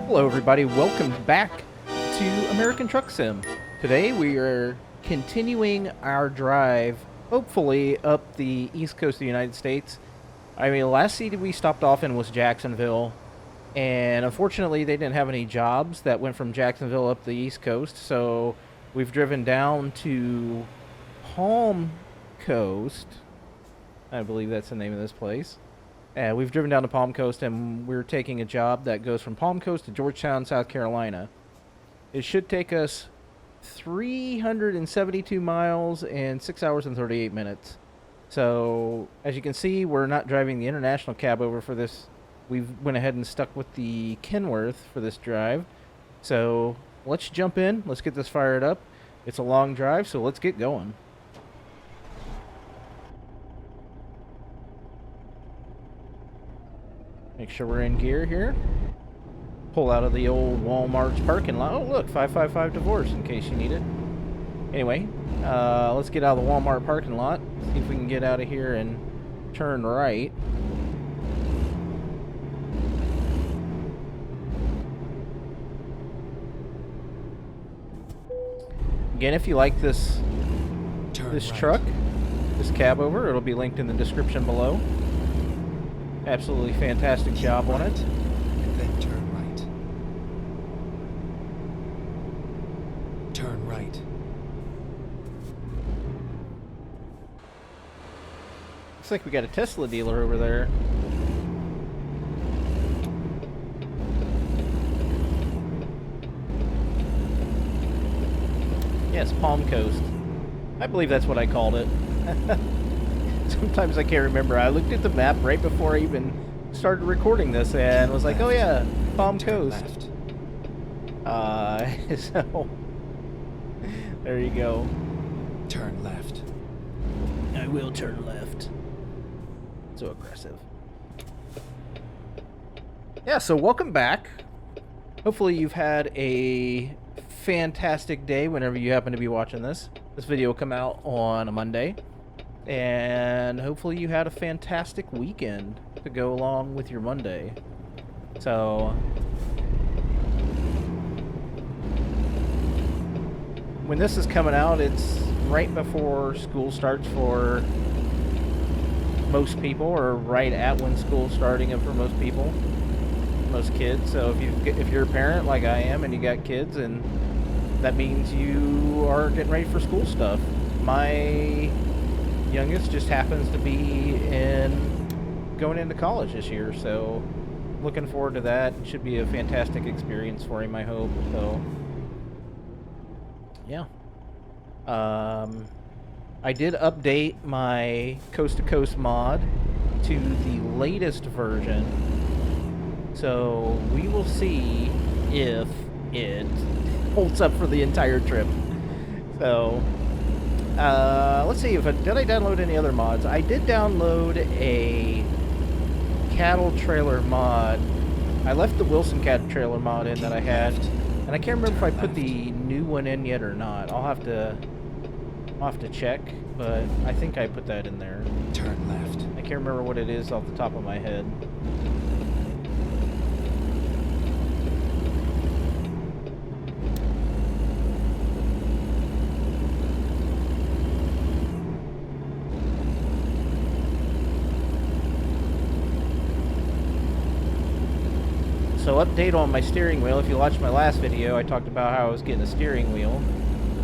Hello everybody, welcome back to American Truck Sim. Today we are continuing our drive, hopefully up the east coast of the United States. I mean, the last city we stopped off in was Jacksonville, and unfortunately they didn't have any jobs that went from Jacksonville up the east coast, so we've driven down to Palm Coast. I believe that's the name of this place. We've driven down to Palm Coast, and we're taking a job that goes from Palm Coast to Georgetown, South Carolina. It should take us 372 miles and 6 hours and 38 minutes. So, as you can see, we're not driving the international cab over for this. We went ahead and stuck with the Kenworth for this drive. So, let's jump in. Let's get this fired up. It's a long drive, so let's get going. Make sure we're in gear here. Pull out of the old Walmart's parking lot. Oh, look, 555 divorce in case you need it. Anyway, let's get out of the Walmart parking lot. See if we can get out of here and turn right. Again, if you like this truck, this cab over, it'll be linked in the description below. Absolutely fantastic job on it. And then turn right. Turn right. Looks like we got a Tesla dealer over there. Yes, Palm Coast. I believe that's what I called it. Sometimes I can't remember. I looked at the map right before I even started recording this and was like, oh yeah, Palm Coast. So, there you go. Turn left. I will turn left. So aggressive. Yeah, so welcome back. Hopefully you've had a fantastic day whenever you happen to be watching this. This video will come out on a Monday. And hopefully you had a fantastic weekend to go along with your Monday. So, when this is coming out, it's right before school starts for most people, or right at when school's starting for most people, most kids. So if you're a parent like I am and you got kids, and that means you are getting ready for school stuff. My youngest just happens to be going into college this year, so looking forward to that. It should be a fantastic experience for him, I hope. So yeah, I did update my Coast to Coast mod to the latest version, so we will see if it holds up for the entire trip. So let's see, did I download any other mods? I did download a cattle trailer mod. I left the Wilson cattle trailer mod in that I had, and I can't remember if I put the new one in yet or not. I'll have to check, but I think I put that in there. Turn left. I can't remember what it is off the top of my head. So update on my steering wheel. If you watched my last video, I talked about how I was getting a steering wheel.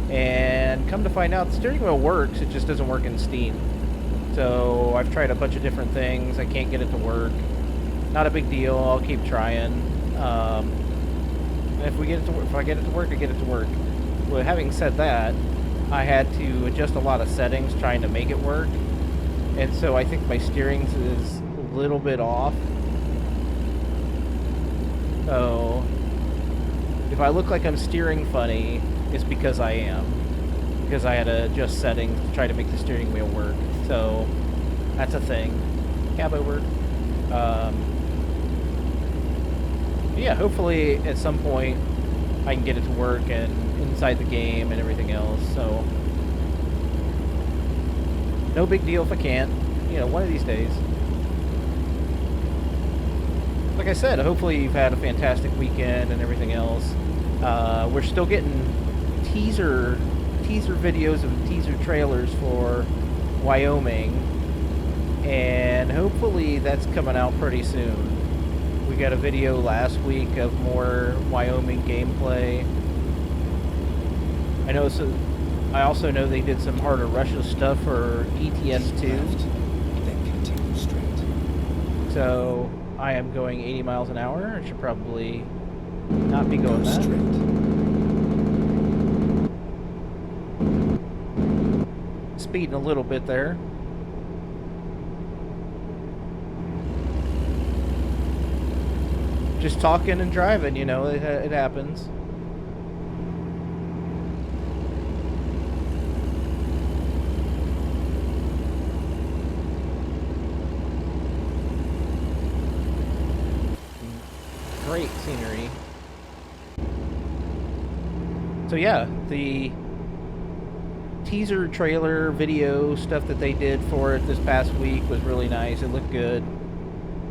And come to find out, the steering wheel works, it just doesn't work in Steam. So I've tried a bunch of different things. I can't get it to work. Not a big deal. I'll keep trying. And if I get it to work, I get it to work. Well, having said that, I had to adjust a lot of settings trying to make it work. And so I think my steering is a little bit off. So, if I look like I'm steering funny, it's because I am. Because I had to adjust settings to try to make the steering wheel work. So, that's a thing. Cab over. Yeah, hopefully at some point I can get it to work and inside the game and everything else. So, no big deal if I can't. You know, one of these days. like I said, hopefully you've had a fantastic weekend and everything else. We're still getting teaser videos and teaser trailers for Wyoming, and hopefully that's coming out pretty soon. We got a video last week of more Wyoming gameplay. I also know they did some harder Russia stuff for ETS2. Left, then continue straight. So I am going 80 miles an hour. I should probably not be going Go that. straight. Speeding a little bit there. Just talking and driving, you know, it happens. Great scenery. So yeah, the teaser trailer video stuff that they did for it this past week was really nice. It looked good.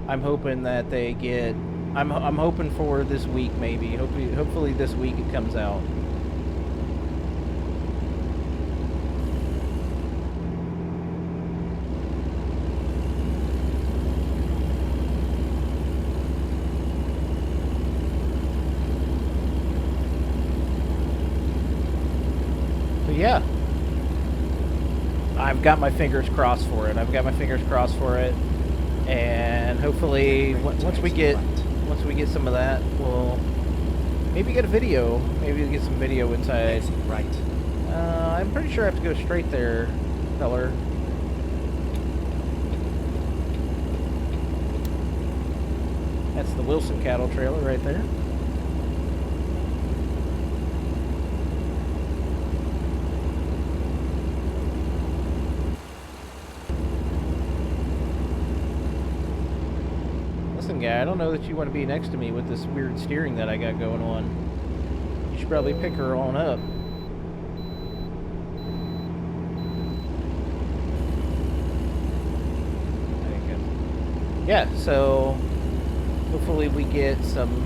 I'm hoping that they get I'm hoping for this week maybe. Hopefully this week it comes out. So yeah. I've got my fingers crossed for it. And hopefully once we get some of that, we'll maybe get a video. Maybe we'll get some video inside. Exit right. I'm pretty sure I have to go straight there, feller. That's the Wilson cattle trailer right there. Listen, guy, I don't know that you want to be next to me with this weird steering that I got going on. You should probably pick her on up. Yeah, so hopefully we get some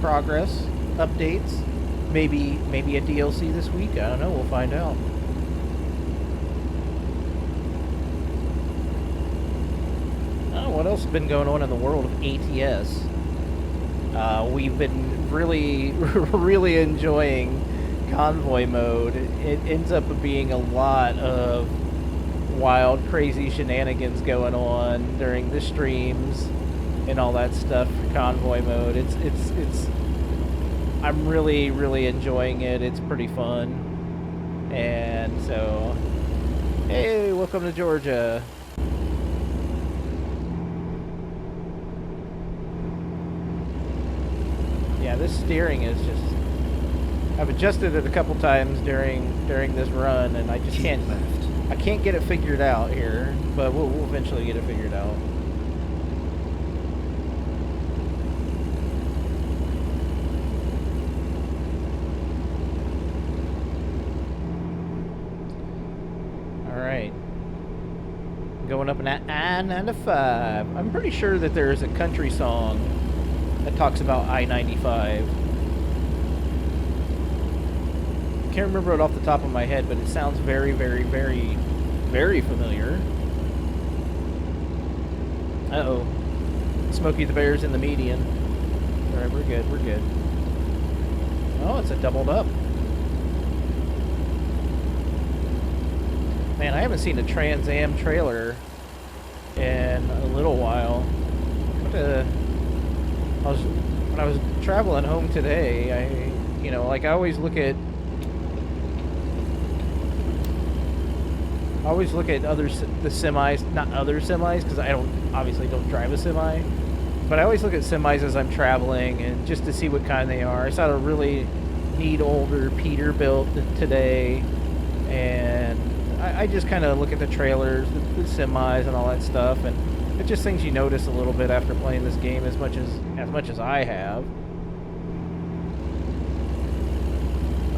progress updates. Maybe a DLC this week. I don't know. We'll find out. What else has been going on in the world of ATS? We've been really, really enjoying convoy mode. It ends up being a lot of wild, crazy shenanigans going on during the streams and all that stuff for convoy mode. I'm really, really enjoying it. It's pretty fun. And so, hey, welcome to Georgia. Yeah, this steering is just... I've adjusted it a couple times during this run, and I just can't... Left. I can't get it figured out here, but we'll eventually get it figured out. Alright. Going up an I-95. I'm pretty sure that there's a country song that talks about I-95. Can't remember it off the top of my head, but it sounds very, very, very, very familiar. Uh-oh. Smokey the Bear's in the median. Alright, we're good, we're good. Oh, it's a doubled up. Man, I haven't seen a Trans Am trailer in a little while. When I was traveling home today, I always look at the semis, not other semis, because I obviously don't drive a semi, but I always look at semis as I'm traveling, and just to see what kind they are. I saw a really neat older Peterbilt today, and I just kind of look at the trailers, the semis, and all that stuff, and it's just things you notice a little bit after playing this game as much as I have.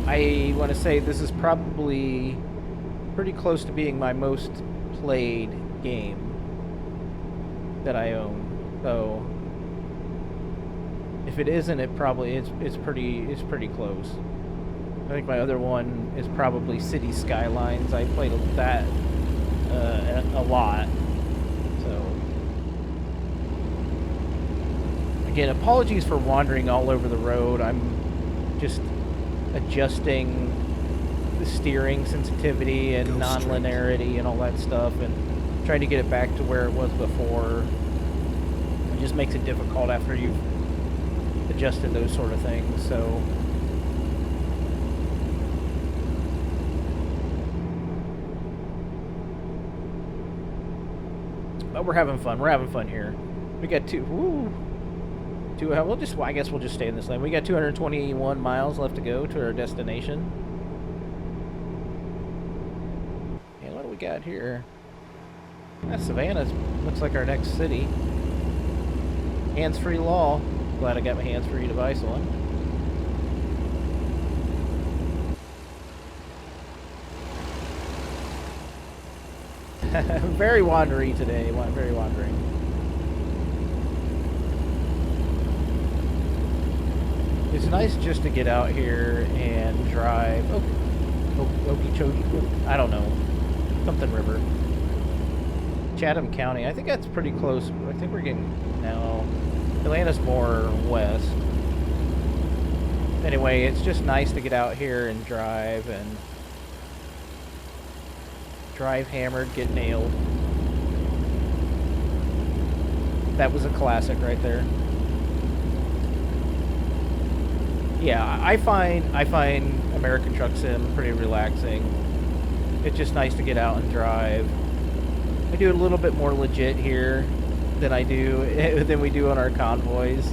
I want to say this is probably pretty close to being my most played game that I own. So If it isn't, it's pretty close. I think my other one is probably City Skylines. I played that a lot. So again, apologies for wandering all over the road. I'm just adjusting the steering sensitivity and non-linearity and all that stuff, and trying to get it back to where it was before. It just makes it difficult after you've adjusted those sort of things. So but we're having fun. We're having fun here. We got I guess we'll just stay in this lane. We got 221 miles left to go to our destination. And what do we got here? Savannah looks like our next city. Hands-free law. Glad I got my hands-free device on. Very wandery today. Very wandering. It's nice just to get out here and drive. Okeechobee. I don't know. Something river. Chatham County. I think that's pretty close. I think we're getting now. Atlanta's more west. Anyway, it's just nice to get out here and drive hammered, get nailed. That was a classic right there. Yeah, I find American Truck Sim pretty relaxing. It's just nice to get out and drive. I do a little bit more legit here than we do on our convoys.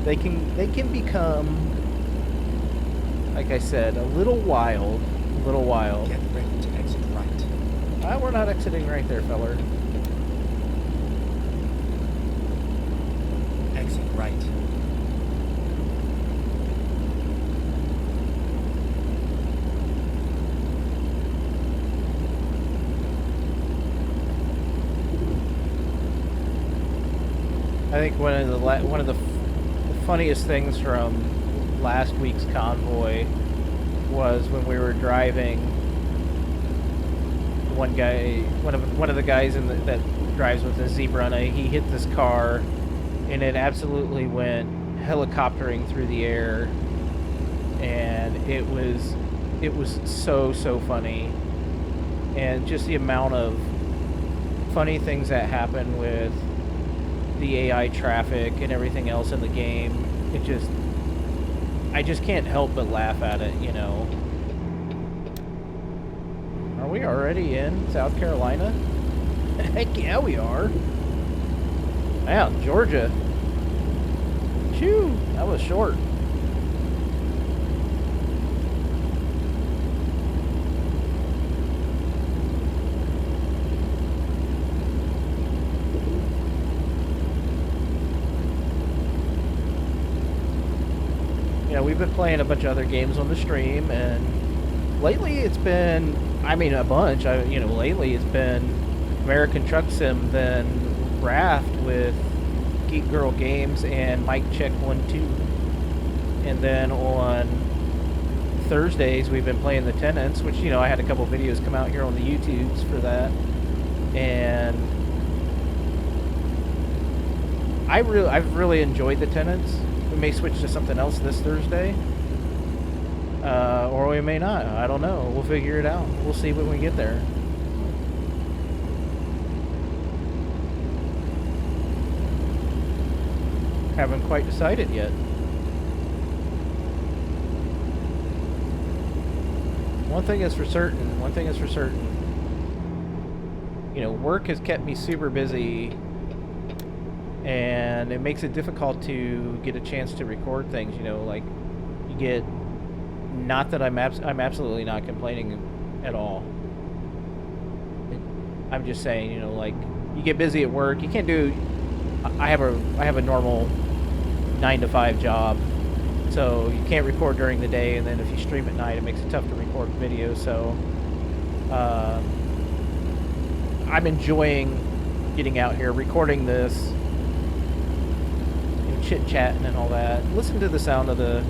They can become, like I said, a little wild. Get ready to exit right. We're not exiting right there, feller. Exit right. I think one of the funniest things from last week's convoy was when we were driving. One of the guys that drives with a Zebrunner, he hit this car, and it absolutely went helicoptering through the air, and it was so funny, and just the amount of funny things that happen with the AI traffic and everything else in the game. I just can't help but laugh at it, you know. Are we already in South Carolina? Heck yeah, we are. Wow, Georgia. Phew, that was short. We've been playing a bunch of other games on the stream, and lately it's been, a bunch. Lately it's been American Truck Sim, then Raft with Geek Girl Games and Mike Check 1-2. And then on Thursdays we've been playing the Tenants, which, I had a couple videos come out here on the YouTubes for that. And I've really enjoyed the Tenants. We may switch to something else this Thursday. Or we may not. I don't know. We'll figure it out. We'll see when we get there. Haven't quite decided yet. One thing is for certain. Work has kept me super busy, and it makes it difficult to get a chance to record things. Like you get. Not that I'm absolutely not complaining at all. I'm just saying, like you get busy at work. You can't do. I have a normal 9-to-5 job, so you can't record during the day, and then if you stream at night, it makes it tough to record video. So I'm enjoying getting out here, recording this, chit-chatting and all that. Listen to the sound of the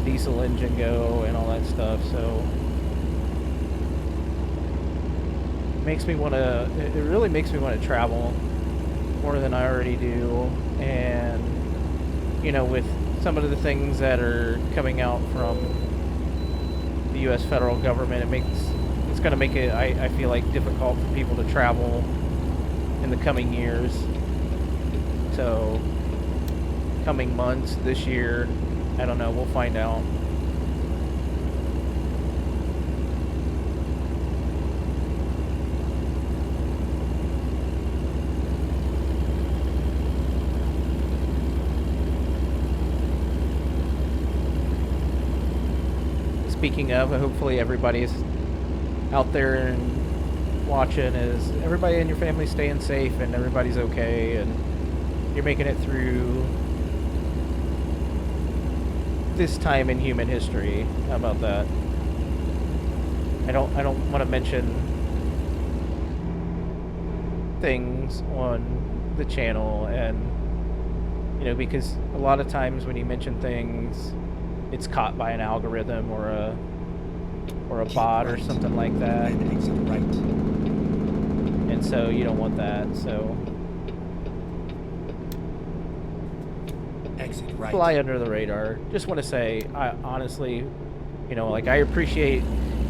diesel engine go and all that stuff. So makes me want to. It really makes me want to travel more than I already do. And you know, with some of the things that are coming out from the U.S. federal government, it's going to make it, I feel like, difficult for people to travel in the coming years. So, coming months, this year, I don't know, we'll find out. Speaking of, hopefully everybody's out there and watching. Is everybody in your family staying safe and everybody's okay and you're making it through this time in human history? How about that? I don't want to mention things on the channel, and you know, because a lot of times when you mention things, it's caught by an algorithm or a bot or something like that. And exit right. And so you don't want that. So Exit right. fly under the radar. Just want to say, I honestly, you know, like, I appreciate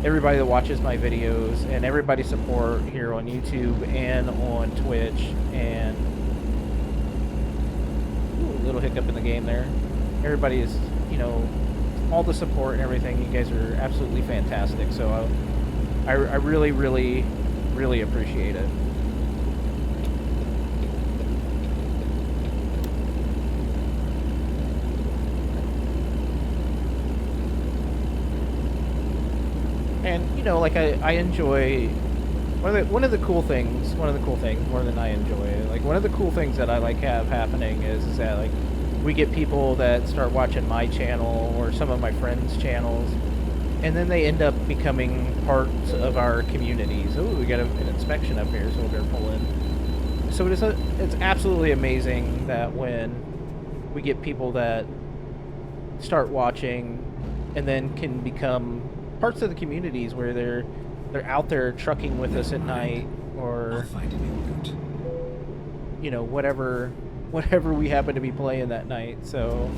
everybody that watches my videos and everybody's support here on YouTube and on Twitch. And ooh, a little hiccup in the game there. Everybody is, you know, all the support and everything. You guys are absolutely fantastic. So I really, really, really appreciate it. And you know, like, I enjoy one of the cool things more than I enjoy. Like, one of the cool things that I like have happening is that, like, we get people that start watching my channel or some of my friends' channels, and then they end up becoming parts of our communities. Oh, we got an inspection up here, so we'll better pull in. So it's absolutely amazing that when we get people that start watching and then can become parts of the communities where they're out there trucking with us at night, or I'll find a new route. you know, whatever we happen to be playing that night. So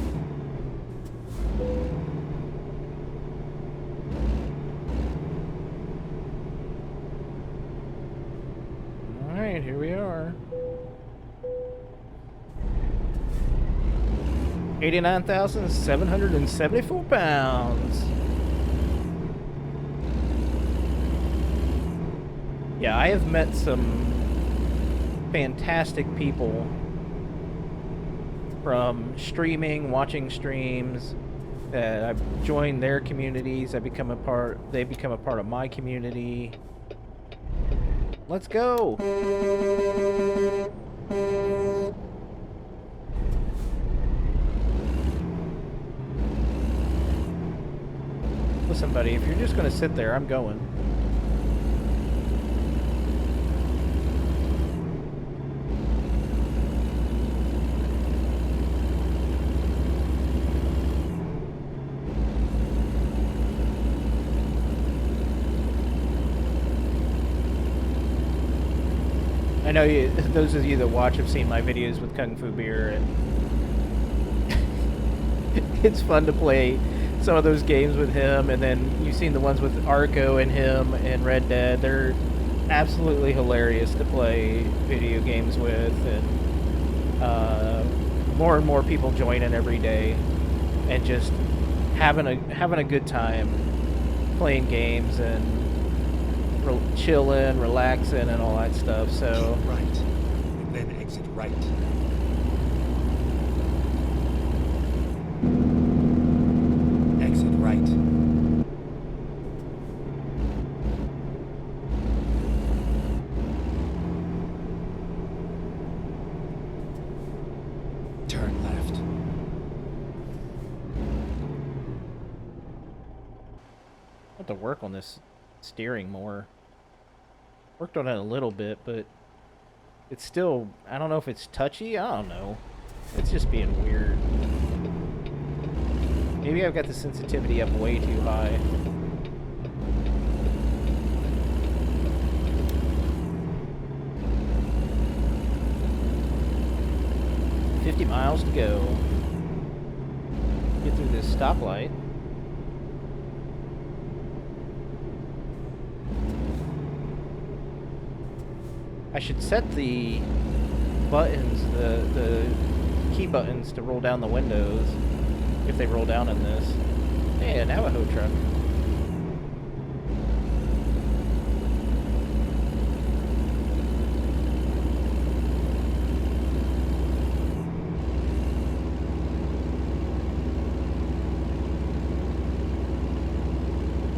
all right, here we are. 89,774 pounds. Yeah, I have met some fantastic people from streaming, watching streams, that I've joined their communities. They become a part of my community. Let's go. Listen, buddy, if you're just gonna sit there, I'm going. I know those of you that watch have seen my videos with Kung Fu Beer, and it's fun to play some of those games with him. And then you've seen the ones with Arco and him and Red Dead. They're absolutely hilarious to play video games with, and more and more people joining every day, and just having a good time playing games and chilling, relaxing, and all that stuff. So Keep right. Then exit right. Exit right. Turn left. I have to work on this steering more. Worked on it a little bit, but it's still, I don't know if it's touchy. I don't know. It's just being weird. Maybe I've got the sensitivity up way too high. $50 miles to go. Get through this stoplight. I should set the buttons, the key buttons to roll down the windows if they roll down in this. Hey, a Navajo truck.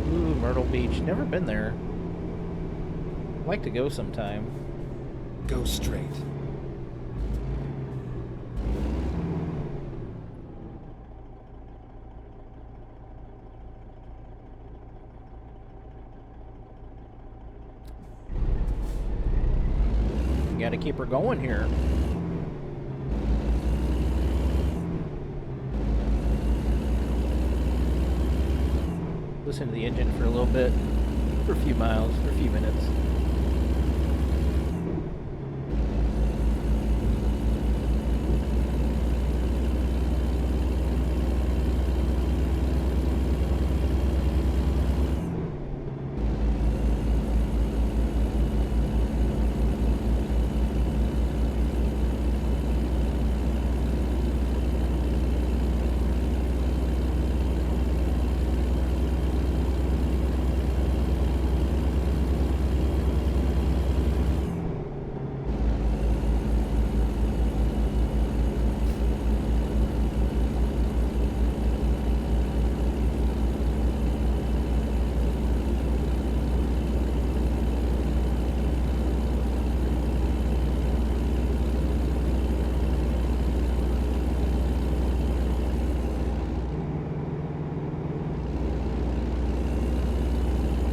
Ooh, Myrtle Beach. Never been there. I'd like to go sometime. Go straight. Gotta keep her going here. Listen to the engine for a little bit, for a few miles, for a few minutes.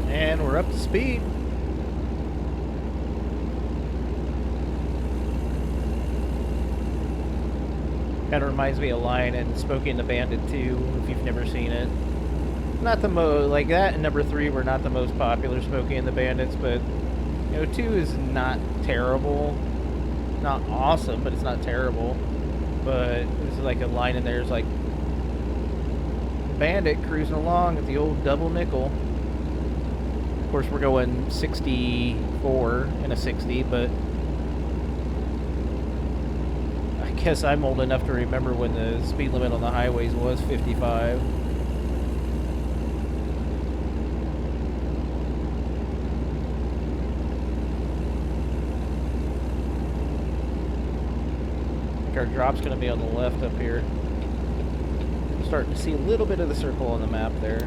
And we're up to speed. Kind of reminds me of Lion and Smokey and the Bandit 2, if you've never seen it. Not the most, like that and number 3 were not the most popular Smokey and the Bandits, but, you know, 2 is not terrible. Not awesome, but it's not terrible. But there's like a line in there, it's like, Bandit cruising along with the old double nickel. Of course, we're going 64 in a 60, but I guess I'm old enough to remember when the speed limit on the highways was 55. I think our drop's going to be on the left up here. I'm starting to see a little bit of the circle on the map there.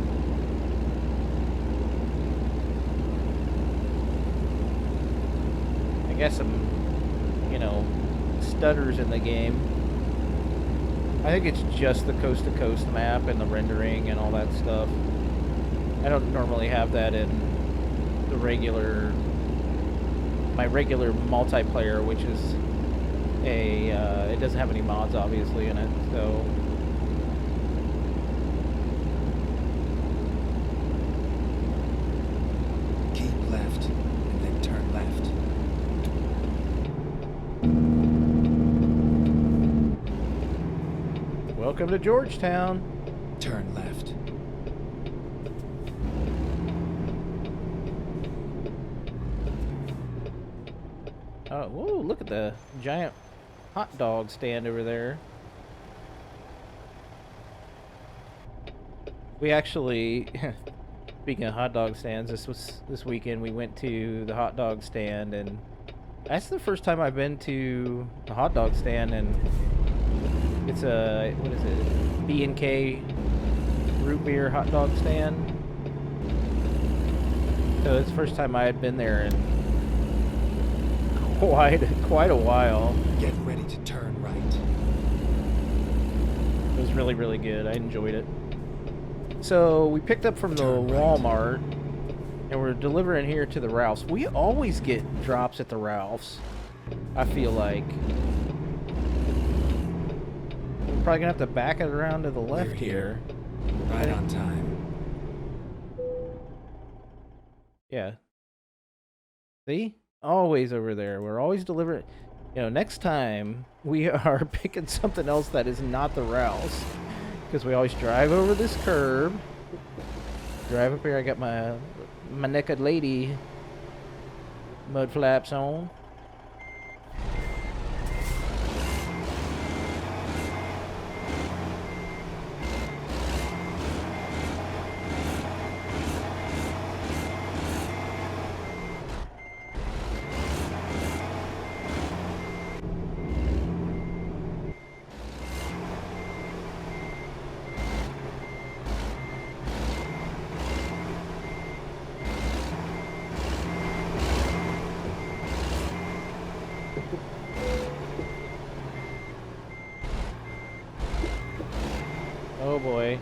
I guess some, you know, stutters in the game. I think it's just the coast-to-coast map and the rendering and all that stuff. I don't normally have that in the regular, my regular multiplayer, which is a, it doesn't have any mods obviously in it, so. Keep left, and then turn left. Welcome to Georgetown. Turn left. Oh, whoa, look at the giant hot dog stand over there. We actually, speaking of hot dog stands, this weekend we went to the hot dog stand, and that's the first time I've been to a hot dog stand, and it's a, what is it, B&K root beer hot dog stand. So it's the first time I had been there in quite a while. Get ready to turn right. It was really, really good. I enjoyed it. So we picked up from the Walmart, and we're delivering here to the Ralphs. We always get drops at the Ralphs, I feel like. probably gonna have to back it around to the left We're here. Right on time. Yeah. See? Always over there. We're always delivering. You know, next time we are picking something else that is not the Rouse. Because we always drive over this curb. Drive up here. I got my naked lady mud flaps on. Oh boy.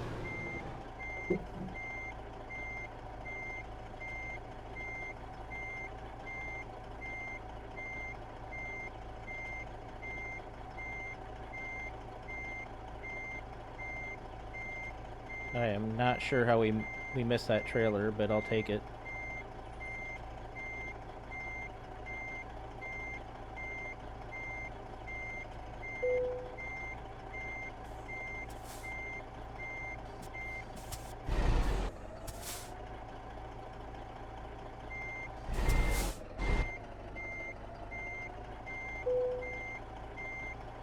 I am not sure how we missed that trailer, but I'll take it.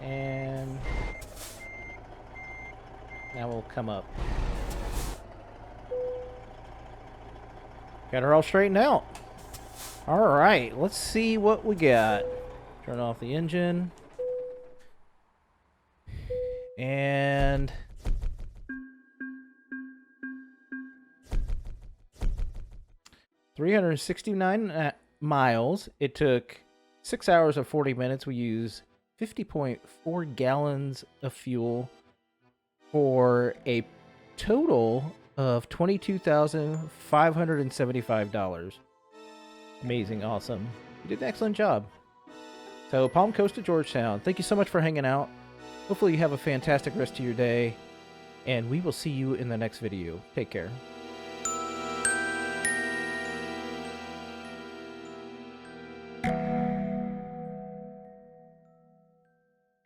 And now we'll come up. Got her all straightened out. Alright, let's see what we got. Turn off the engine. And 369 miles. It took 6 hours and 40 minutes. We used 50.4 gallons of fuel for a total of $22,575. Amazing, awesome. You did an excellent job. So, Palm Coast to Georgetown. Thank you so much for hanging out. Hopefully you have a fantastic rest of your day, and we will see you in the next video. Take care.